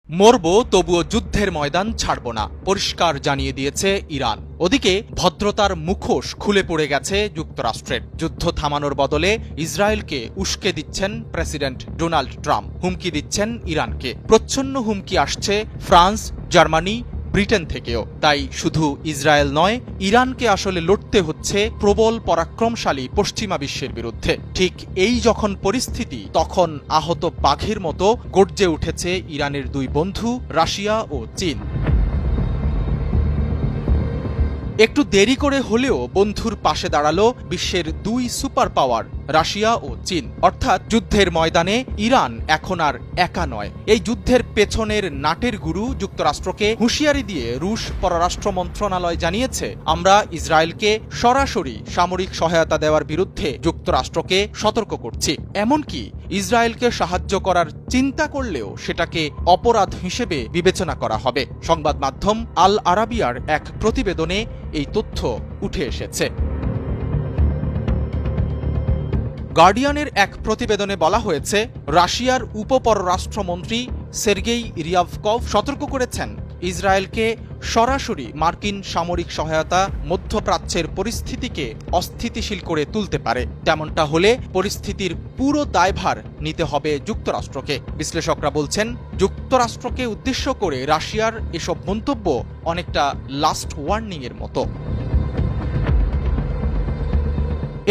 মরব তবুও যুদ্ধের ময়দান ছাড়ব না, পরিষ্কার জানিয়ে দিয়েছে ইরান। ওদিকে ভদ্রতার মুখোশ খুলে পড়ে গেছে যুক্তরাষ্ট্রের। যুদ্ধ থামানোর বদলে ইসরায়েলকে উস্কে দিচ্ছেন প্রেসিডেন্ট ডোনাল্ড ট্রাম্প, হুমকি দিচ্ছেন ইরানকে। প্রচ্ছন্ন হুমকি আসছে ফ্রান্স, জার্মানি, ব্রিটেন থেকেও। তাই শুধু ইসরায়েল নয়, ইরানকে আসলে লড়তে হচ্ছে প্রবল পরাক্রমশালী পশ্চিমা বিশ্বের বিরুদ্ধে। ঠিক এই যখন পরিস্থিতি, তখন আহত বাঘের মতো গর্জে উঠেছে ইরানের দুই বন্ধু রাশিয়া ও চীন। একটু দেরি করে হলেও বন্ধুর পাশে দাঁড়ালো বিশ্বের দুই সুপার পাওয়ার রাশিয়া ও চীন। অর্থাৎ যুদ্ধের ময়দানে ইরান এখন আর একা নয়। এই যুদ্ধের পেছনের নাটের গুরু যুক্তরাষ্ট্রকে হুঁশিয়ারি দিয়ে রুশ পররাষ্ট্র মন্ত্রণালয় জানিয়েছে, আমরা ইসরায়েলকে সরাসরি সামরিক সহায়তা দেওয়ার বিরুদ্ধে যুক্তরাষ্ট্রকে সতর্ক করছি। এমনকি ইসরায়েলকে সাহায্য করার চিন্তা করলেও সেটাকে অপরাধ হিসেবে বিবেচনা করা হবে। সংবাদ মাধ্যম আল আরাবিয়ার এক প্রতিবেদনে এই তথ্য উঠে এসেছে। গার্ডিয়ানের এক প্রতিবেদনে বলা হয়েছে, রাশিয়ার উপপররাষ্ট্রমন্ত্রী সের্গেই রিয়াভকভ সতর্ক করেছেন, ইসরায়েলকে সরাসরি মার্কিন সামরিক সহায়তা মধ্যপ্রাচ্যের পরিস্থিতিকে অস্থিতিশীল করে তুলতে পারে। তেমনটা হলে পরিস্থিতির পুরো দায়ভার নিতে হবে যুক্তরাষ্ট্রকে। বিশ্লেষকরা বলছেন, যুক্তরাষ্ট্রকে উদ্দেশ্য করে রাশিয়ার এসব মন্তব্য অনেকটা লাস্ট ওয়ার্নিং এর মতো।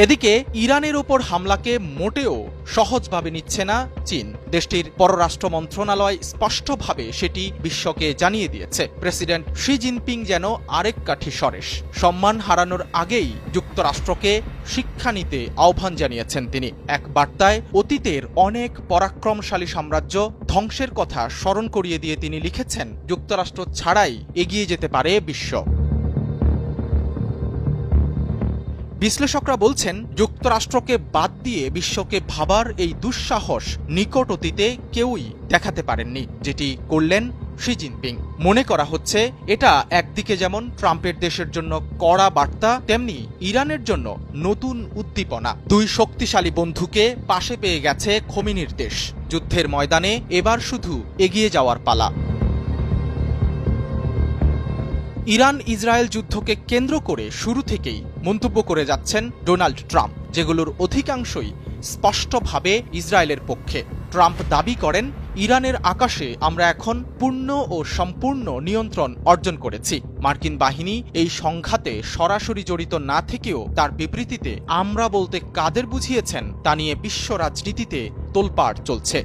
এদিকে ইরানের ওপর হামলাকে মোটেও সহজভাবে নিচ্ছে না চীন। দেশটির পররাষ্ট্র মন্ত্রণালয় স্পষ্টভাবে সেটি বিশ্বকে জানিয়ে দিয়েছে। প্রেসিডেন্ট শি জিনপিং যেন আরেক কাঠি সরেস। সম্মান হারানোর আগেই যুক্তরাষ্ট্রকে শিক্ষা নিতে আহ্বান জানিয়েছেন তিনি। এক বার্তায় অতীতের অনেক পরাক্রমশালী সাম্রাজ্য ধ্বংসের কথা স্মরণ করিয়ে দিয়ে তিনি লিখেছেন, যুক্তরাষ্ট্র ছাড়াই এগিয়ে যেতে পারে বিশ্ব। বিশ্লেষকরা বলছেন, যুক্তরাষ্ট্রকে বাদ দিয়ে বিশ্বকে ভাবার এই দুঃসাহস নিকট অতীতে কেউই দেখাতে পারেননি, যেটি করলেন শি জিনপিং। মনে করা হচ্ছে, এটা একদিকে যেমন ট্রাম্পের দেশের জন্য কড়া বার্তা, তেমনি ইরানের জন্য নতুন উদ্দীপনা। দুই শক্তিশালী বন্ধুকে পাশে পেয়ে গেছে খোমেনির দেশ। যুদ্ধের ময়দানে এবার শুধু এগিয়ে যাওয়ার পালা। ইরান ইসরায়েল যুদ্ধকে কেন্দ্র করে শুরু থেকেই মন্তব্য করে যাচ্ছেন ডোনাল্ড ট্রাম্প, যেগুলোর অধিকাংশই স্পষ্টভাবে ইসরায়েলের পক্ষে। ট্রাম্প দাবি করেন, ইরানের আকাশে আমরা এখন পূর্ণ ও সম্পূর্ণ নিয়ন্ত্রণ অর্জন করেছি। মার্কিন বাহিনী এই সংঘাতে সরাসরি জড়িত না থেকেও তার বিবৃতিতে আমরা বলতে কাদের বুঝিয়েছেন তা নিয়ে বিশ্ব রাজনীতিতে তোলপাড় চলছে।